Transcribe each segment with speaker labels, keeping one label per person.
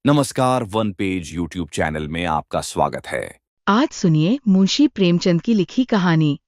Speaker 1: नमस्कार, one page YouTube channel में आपका स्वागत है।
Speaker 2: आज सुनिए मुंशी प्रेमचंद की लिखी कहानी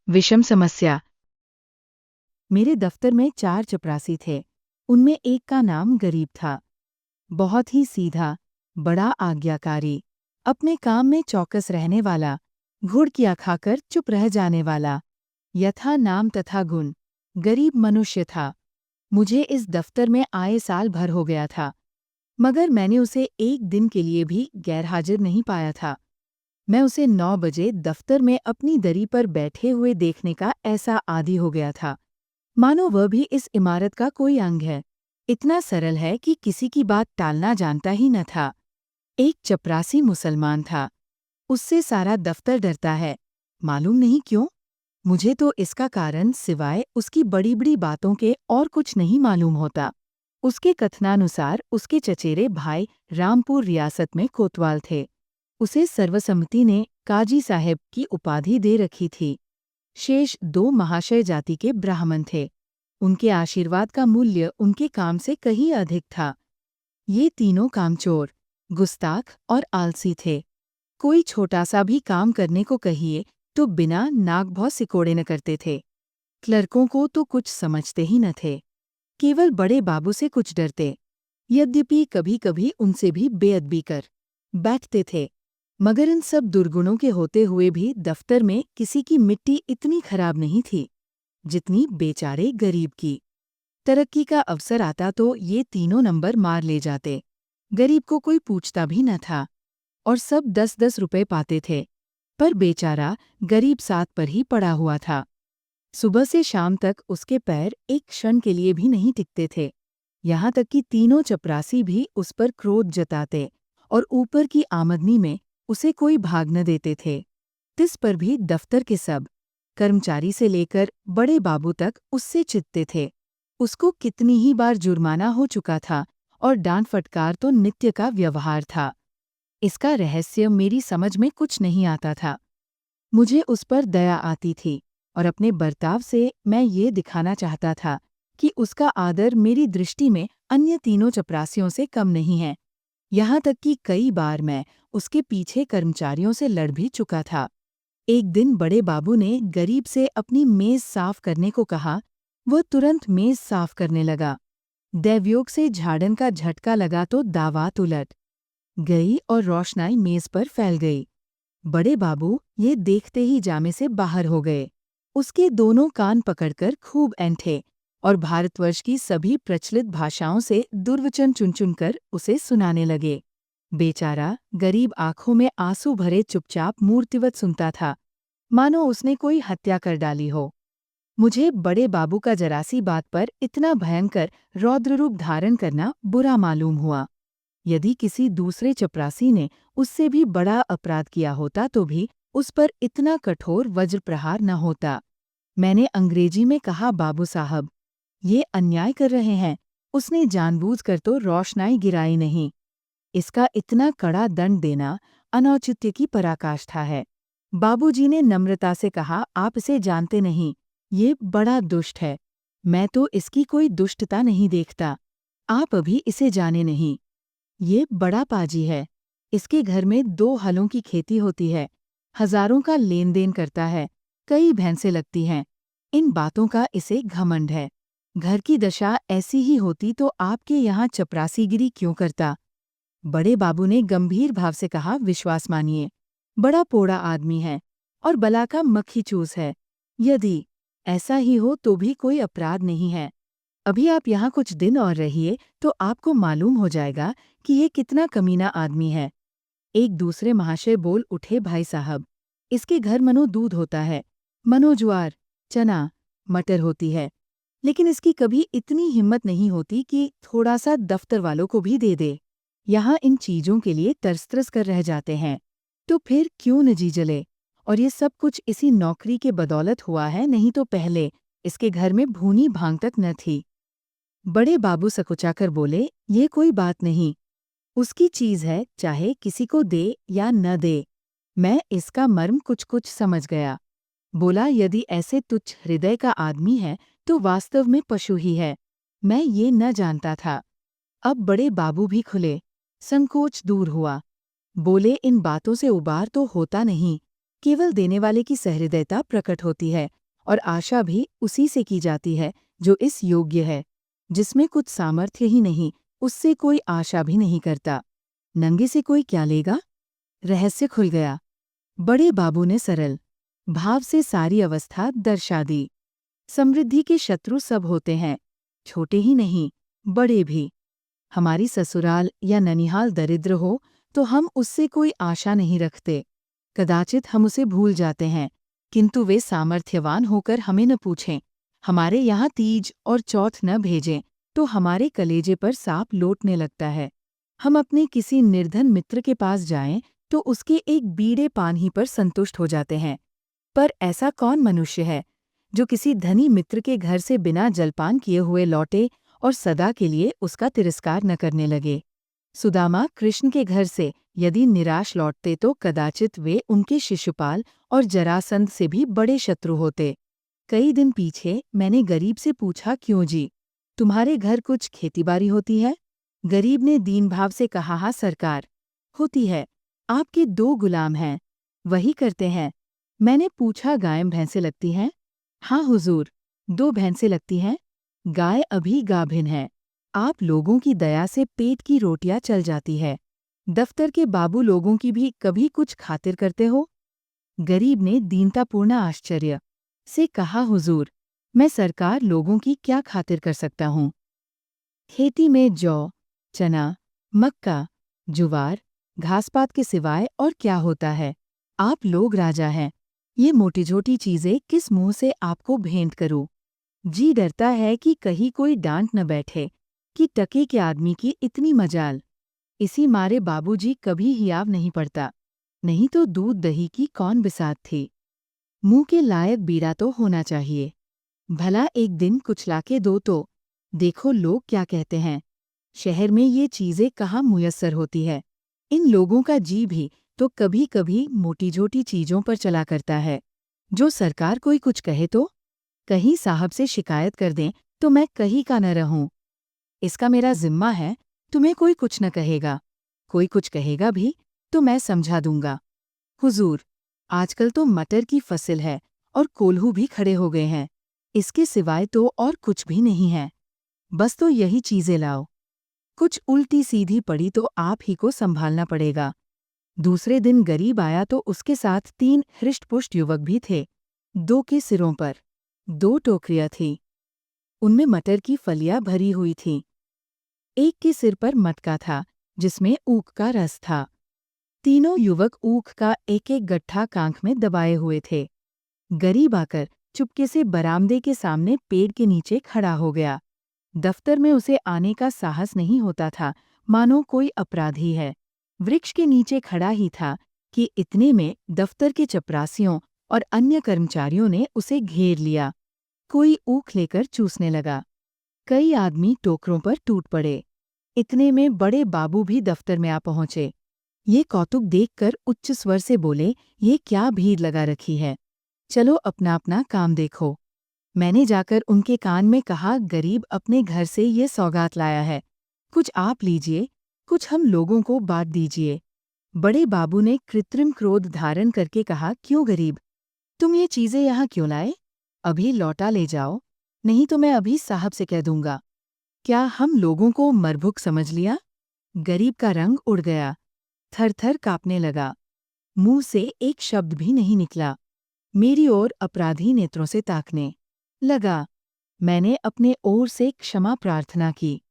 Speaker 2: विषम समस्या। मेरे दफ्तर में 4 चपरासी थे। उनमें एक का नाम गरीब था। बहुत ही सीधा, बड़ा आज्ञाकारी, अपने काम में चौकस रहने वाला, घुड़कियां खाकर चुप रह जाने वाला, यथा नाम तथा गुण, गरीब मनुष्य था। मुझे इस दफ्तर में आए साल भर हो गया था, मगर मैंने उसे एक दिन के लिए भी गैरहाजिर नहीं पाया था। मैं उसे 9 बजे दफ्तर में अपनी दरी पर बैठे हुए देखने का ऐसा आदी हो गया था, मानो वह भी इस इमारत का कोई अंग है। इतना सरल है कि किसी की बात टालना जानता ही न था। एक चपरासी मुसलमान था। उससे सारा दफ्तर डरता है। मालूम नहीं क्यों। मुझे तो इसका कारण सिवाय उसकी बड़ी बड़ी बातों के और कुछ नहीं मालूम होता। उसके कथनानुसार उसके चचेरे भाई रामपुर रियासत में कोतवाल थे। उसे सर्वसम्मति ने काजी साहब की उपाधि दे रखी थी। शेष 2 महाशय जाति के ब्राह्मण थे। उनके आशीर्वाद का मूल्य उनके काम से कहीं अधिक था। ये तीनों कामचोर, गुस्ताख और आलसी थे। कोई छोटा सा भी काम करने को कहिए तो बिना नाक भौं सिकोड़े न करते थे। क्लर्कों को तो कुछ समझते ही न थे। केवल बड़े बाबू से कुछ डरते। यद्यपि कभी-कभी उनसे भी बेअदबी कर बैठते थे, मगर इन सब दुर्गुणों के होते हुए भी दफ्तर में किसी की मिट्टी इतनी खराब नहीं थी जितनी बेचारे गरीब की। तरक्की का अवसर आता तो ये तीनों नंबर मार ले जाते। गरीब को कोई पूछता भी न था और सब 10-10 रुपए पाते थे, पर बेचारा गरीब साथ पर ही पड़ा हुआ था। सुबह से शाम तक उसके पैर एक क्षण के लिए भी नहीं टिकते थे। यहाँ तक कि तीनों चपरासी भी उस पर क्रोध जताते और ऊपर की आमदनी में उसे कोई भाग न देते थे। तिस पर भी दफ्तर के सब, कर्मचारी से लेकर बड़े बाबू तक उससे चिढ़ते थे। उसको कितनी ही बार जुर्माना हो चुका था और डांट फटकार तो नित्य का व्यवहार था। इसका रहस्य मेरी समझ में कुछ नहीं आता था। मुझे उस पर दया आती थी और अपने बर्ताव से मैं ये दिखाना चाहता था कि उसका आदर मेरी दृष्टि में अन्य तीनों चपरासियों से कम नहीं है। यहाँ तक कि कई बार मैं उसके पीछे कर्मचारियों से लड़ भी चुका था। एक दिन बड़े बाबू ने गरीब से अपनी मेज साफ करने को कहा। वह तुरंत मेज साफ करने लगा। दैवयोग से झाड़न का झटका लगा तो दावात उलट गई और रोशनाई मेज पर फैल गई। बड़े बाबू ये देखते ही जामे से बाहर हो गए। उसके दोनों कान पकड़कर खूब ऐंठे और भारतवर्ष की सभी प्रचलित भाषाओं से दुर्वचन चुन चुनकर उसे सुनाने लगे। बेचारा गरीब आंखों में आंसू भरे चुपचाप मूर्तिवत सुनता था, मानो उसने कोई हत्या कर डाली हो। मुझे बड़े बाबू का जरासी बात पर इतना भयंकर रौद्र रूप धारण करना बुरा मालूम हुआ। यदि किसी दूसरे चपरासी ने उससे भी बड़ा अपराध किया होता तो भी उस पर इतना कठोर वज्र प्रहार न होता। मैंने अंग्रेजी में कहा, बाबू साहब, ये अन्याय कर रहे हैं। उसने जानबूझकर तो रोशनाई गिराई नहीं। इसका इतना कड़ा दंड देना अनौचित्य की पराकाष्ठा है। बाबूजी ने नम्रता से कहा, आप इसे जानते नहीं, ये बड़ा दुष्ट है। मैं तो इसकी कोई दुष्टता नहीं देखता। आप अभी इसे जाने नहीं। ये बड़ा पाजी है। इसके घर में 2 हलों की खेती होती है। हजारों का लेन देन करता है। कई भैंसें लगती हैं। इन बातों का इसे घमंड है। घर की दशा ऐसी ही होती तो आपके यहाँ चपरासीगिरी क्यों करता? बड़े बाबू ने गंभीर भाव से कहा, विश्वास मानिए, बड़ा पोड़ा आदमी है और बला का मक्खी चूस है। यदि ऐसा ही हो तो भी कोई अपराध नहीं है। अभी आप यहाँ कुछ दिन और रहिए तो आपको मालूम हो जाएगा कि ये कितना कमीना आदमी है। एक दूसरे महाशय बोल उठे, भाई साहब, इसके घर मनो दूध होता है, मनो ज्वार, चना, मटर होती है, लेकिन इसकी कभी इतनी हिम्मत नहीं होती कि थोड़ा सा दफ्तर वालों को भी दे दे। यहाँ इन चीजों के लिए तरस-तरस कर रह जाते हैं, तो फिर क्यों न जी जले। और ये सब कुछ इसी नौकरी के बदौलत हुआ है, नहीं तो पहले इसके घर में भूनी भांग तक न थी। बड़े बाबू सकुचाकर बोले, ये कोई बात नहीं, उसकी चीज है, चाहे किसी को दे या न दे। मैं इसका मर्म कुछ-कुछ समझ गया। बोला, यदि ऐसे तुच्छ हृदय का आदमी है तो वास्तव में पशु ही है। मैं ये न जानता था। अब बड़े बाबू भी खुले। संकोच दूर हुआ। बोले, इन बातों से उबार तो होता नहीं, केवल देने वाले की सहृदयता प्रकट होती है, और आशा भी उसी से की जाती है जो इस योग्य है। जिसमें कुछ सामर्थ्य ही नहीं, उससे कोई आशा भी नहीं करता। नंगे से कोई क्या लेगा? रहस्य खुल गया। बड़े बाबू ने सरल भाव से सारी अवस्था दर्शा दी। समृद्धि के शत्रु सब होते हैं, छोटे ही नहीं, बड़े भी। हमारी ससुराल या ननिहाल दरिद्र हो तो हम उससे कोई आशा नहीं रखते। कदाचित हम उसे भूल जाते हैं, किंतु वे सामर्थ्यवान होकर हमें न पूछें, हमारे यहाँ तीज और चौथ न भेजें, तो हमारे कलेजे पर सांप लौटने लगता है। हम अपने किसी निर्धन मित्र के पास जाएं तो उसके एक बीड़े पान ही पर संतुष्ट हो जाते हैं। पर ऐसा कौन मनुष्य है जो किसी धनी मित्र के घर से बिना जलपान किए हुए लौटे और सदा के लिए उसका तिरस्कार न करने लगे? सुदामा कृष्ण के घर से यदि निराश लौटते तो कदाचित वे उनके शिशुपाल और जरासंध से भी बड़े शत्रु होते। कई दिन पीछे मैंने गरीब से पूछा, क्यों जी, तुम्हारे घर कुछ खेतीबाड़ी होती है? गरीब ने दीन भाव से कहा, हाँ सरकार, होती है। आपके 2 गुलाम हैं, वही करते हैं। मैंने पूछा, गाय भैंसें लगती हैं? हाँ हुजूर, 2 भैंसें लगती हैं। गाय अभी गाभिन है। आप लोगों की दया से पेट की रोटियां चल जाती है। दफ्तर के बाबू लोगों की भी कभी कुछ खातिर करते हो? गरीब ने दीनतापूर्ण आश्चर्य से कहा, हुजूर, मैं सरकार लोगों की क्या खातिर कर सकता हूँ? खेती में जौ, चना, मक्का, जुवार, घासपात के सिवाय और क्या होता है? आप लोग राजा हैं। ये मोटी-छोटी चीजें किस मुंह से आपको भेंट करूं? जी डरता है कि कहीं कोई डांट न बैठे कि टके के आदमी की इतनी मजाल। इसी मारे बाबूजी कभी हियाव नहीं पड़ता, नहीं तो दूध दही की कौन बिसात थी। मुंह के लायक बीड़ा तो होना चाहिए। भला एक दिन कुछ लाके दो तो देखो लोग क्या कहते हैं। शहर में ये चीजें कहाँ मुयस्सर होती है। इन लोगों का जी भी तो कभी कभी मोटी-झोटी चीजों पर चला करता है। जो सरकार कोई कुछ कहे तो कहीं साहब से शिकायत कर दें तो मैं कहीं का न रहूं। इसका मेरा जिम्मा है, तुम्हें कोई कुछ न कहेगा। कोई कुछ कहेगा भी तो मैं समझा दूंगा। हुजूर, आजकल तो मटर की फसल है और कोल्हू भी खड़े हो गए हैं। इसके सिवाय तो और कुछ भी नहीं है। बस तो यही चीजें लाओ। कुछ उल्टी सीधी पड़ी तो आप ही को संभालना पड़ेगा। दूसरे दिन गरीब आया तो उसके साथ 3 हृष्टपुष्ट युवक भी थे। 2 के सिरों पर 2 टोकरियां थीं। उनमें मटर की फलियां भरी हुई थीं। एक के सिर पर मटका था जिसमें ऊख का रस था। तीनों युवक ऊख का एक एक गट्ठा कांख में दबाए हुए थे। गरीब आकर चुपके से बरामदे के सामने पेड़ के नीचे खड़ा हो गया। दफ्तर में उसे आने का साहस नहीं होता था, मानो कोई अपराधी है। वृक्ष के नीचे खड़ा ही था कि इतने में दफ्तर के चपरासियों और अन्य कर्मचारियों ने उसे घेर लिया। कोई ऊख लेकर चूसने लगा। कई आदमी टोकरों पर टूट पड़े। इतने में बड़े बाबू भी दफ्तर में आ पहुंचे। ये कौतुक देखकर उच्च स्वर से बोले, ये क्या भीड़ लगा रखी है? चलो अपना अपना काम देखो। मैंने जाकर उनके कान में कहा, गरीब अपने घर से ये सौगात लाया है। कुछ आप लीजिए, कुछ हम लोगों को बांट दीजिए। बड़े बाबू ने कृत्रिम क्रोध धारण करके कहा, क्यों गरीब, तुम ये चीजें यहाँ क्यों लाए? अभी लौटा ले जाओ, नहीं तो मैं अभी साहब से कह दूंगा। क्या हम लोगों को मरभुक समझ लिया? गरीब का रंग उड़ गया, थर-थर कांपने लगा। मुंह से एक शब्द भी नहीं निकला। मेरी ओर अपराधी नेत्रों से ताकने लगा। मैंने अपने ओर से क्षमा प्रार्थना की।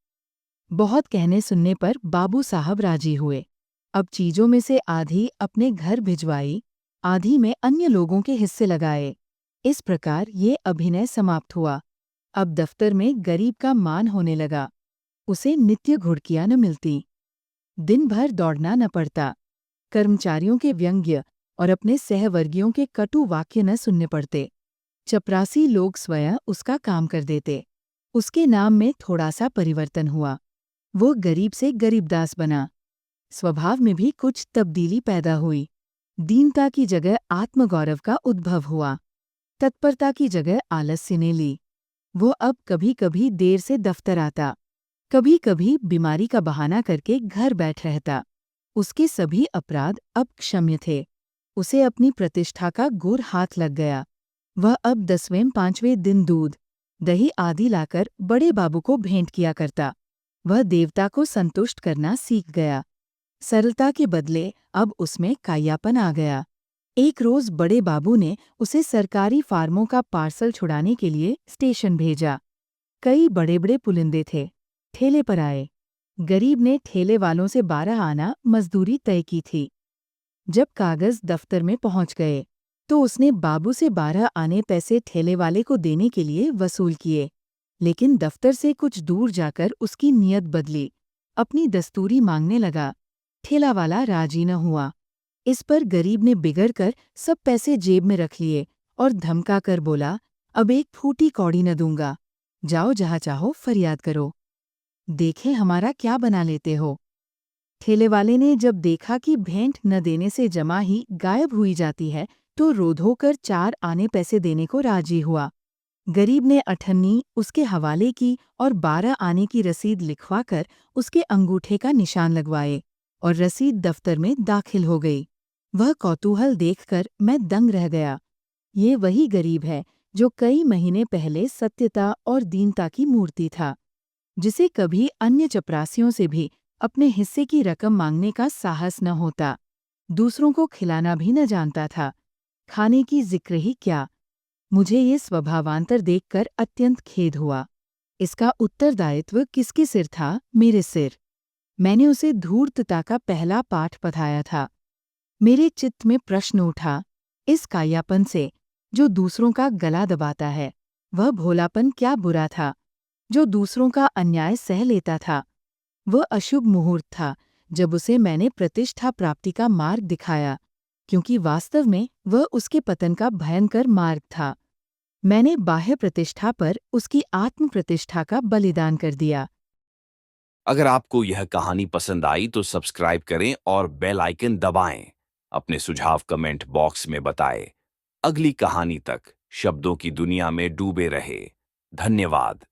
Speaker 2: बहुत कहने सुनने पर बाबू साहब राजी हुए। अब चीजों में से आधी अपने घर भिजवाई, आधी में अन्य लोगों के हिस्से लगाए। इस प्रकार ये अभिनय समाप्त हुआ। अब दफ्तर में गरीब का मान होने लगा। उसे नित्य घुड़कियां न मिलती, दिन भर दौड़ना न पड़ता, कर्मचारियों के व्यंग्य और अपने सहवर्गियों के कटु वाक्य न सुनने पड़ते। चपरासी लोग स्वयं उसका काम कर देते। उसके नाम में थोड़ा सा परिवर्तन हुआ। वो गरीब से गरीबदास बना। स्वभाव में भी कुछ तब्दीली पैदा हुई। दीनता की जगह आत्मगौरव का उद्भव हुआ। तत्परता की जगह आलस्य ने ली। वो अब कभी कभी देर से दफ्तर आता। कभी कभी बीमारी का बहाना करके घर बैठ रहता। उसके सभी अपराध अब क्षम्य थे। उसे अपनी प्रतिष्ठा का घोर हाथ लग गया। वह अब 10वें 5वें दिन दूध, दही आदि लाकर बड़े बाबू को भेंट किया करता। वह देवता को संतुष्ट करना सीख गया। सरलता के बदले अब उसमें कायापन आ गया। एक रोज बड़े बाबू ने उसे सरकारी फार्मों का पार्सल छुड़ाने के लिए स्टेशन भेजा। कई बड़े बड़े पुलिंदे थे, ठेले पर आए। गरीब ने ठेले वालों से 12 आना मजदूरी तय की थी। जब कागज दफ्तर में पहुंच गए तो उसने बाबू से 12 आने पैसे ठेले वाले को देने के लिए वसूल किए। लेकिन दफ्तर से कुछ दूर जाकर उसकी नीयत बदली। अपनी दस्तूरी मांगने लगा। ठेला वाला राजी न हुआ। इस पर गरीब ने बिगड़कर सब पैसे जेब में रख लिए और धमका कर बोला, अब एक फूटी कौड़ी न दूंगा। जाओ जहाँ चाहो फरियाद करो। देखे हमारा क्या बना लेते हो। ठेले वाले ने जब देखा कि भेंट न देने से जमा ही गायब हुई जाती है तो रोध होकर 4 आने पैसे देने को राजी हुआ। गरीब ने अठन्नी उसके हवाले की और 12 आने की रसीद लिखवाकर उसके अंगूठे का निशान लगवाए और रसीद दफ्तर में दाखिल हो गई। वह कौतूहल देखकर मैं दंग रह गया। ये वही गरीब है जो कई महीने पहले सत्यता और दीनता की मूर्ति था, जिसे कभी अन्य चपरासियों से भी अपने हिस्से की रकम मांगने का साहस न होता। दूसरों को खिलाना भी न जानता था, खाने की जिक्र ही क्या। मुझे ये स्वभावांतर देखकर अत्यंत खेद हुआ। इसका उत्तरदायित्व किसके सिर था? मेरे सिर। मैंने उसे धूर्तता का पहला पाठ पढ़ाया था। मेरे चित्त में प्रश्न उठा, इस कायापन से जो दूसरों का गला दबाता है, वह भोलापन क्या बुरा था? जो दूसरों का अन्याय सह लेता था, वह अशुभ मुहूर्त था जब उसे मैंने प्रतिष्ठा प्राप्ति का मार्ग दिखाया, क्योंकि वास्तव में वह उसके पतन का भयंकर मार्ग था। मैंने बाह्य प्रतिष्ठा पर उसकी आत्म प्रतिष्ठा का बलिदान कर दिया।
Speaker 1: अगर आपको यह कहानी पसंद आई तो सब्सक्राइब करें और बेल आइकन दबाएं। अपने सुझाव कमेंट बॉक्स में बताएं। अगली कहानी तक शब्दों की दुनिया में डूबे रहे। धन्यवाद।